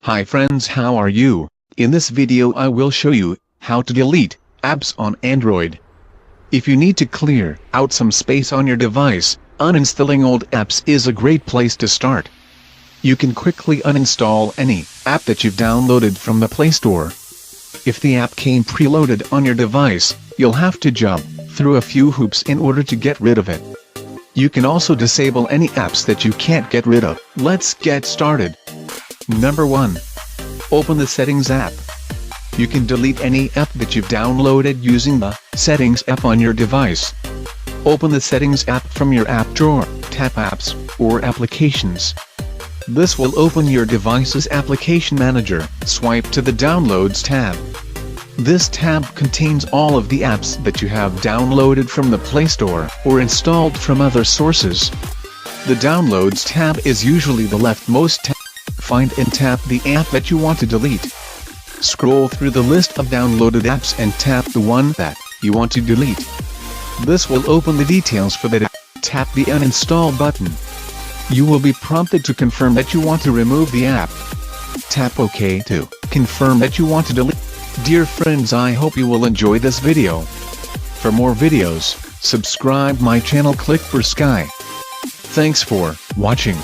Hi friends, how are you? In this video I will show you how to delete apps on Android. If you need to clear out some space on your device, uninstalling old apps is a great place to start. You can quickly uninstall any app that you've downloaded from the Play Store. If the app came preloaded on your device, you'll have to jump through a few hoops in order to get rid of it. You can also disable any apps that you can't get rid of. Let's get started. Number 1. Open the Settings app. You can delete any app that you've downloaded using the Settings app on your device. Open the Settings app from your app drawer, tap Apps, or Applications. This will open your device's application manager. Swipe to the Downloads tab. This tab contains all of the apps that you have downloaded from the Play Store or installed from other sources. The Downloads tab is usually the leftmost tab. Find and tap the app that you want to delete. Scroll through the list of downloaded apps and tap the one that you want to delete. This will open the details for that app. Tap the Uninstall button. You will be prompted to confirm that you want to remove the app. Tap OK to confirm that you want to delete. Dear friends, I hope you will enjoy this video. For more videos, subscribe my channel Clickpersky. Thanks for watching.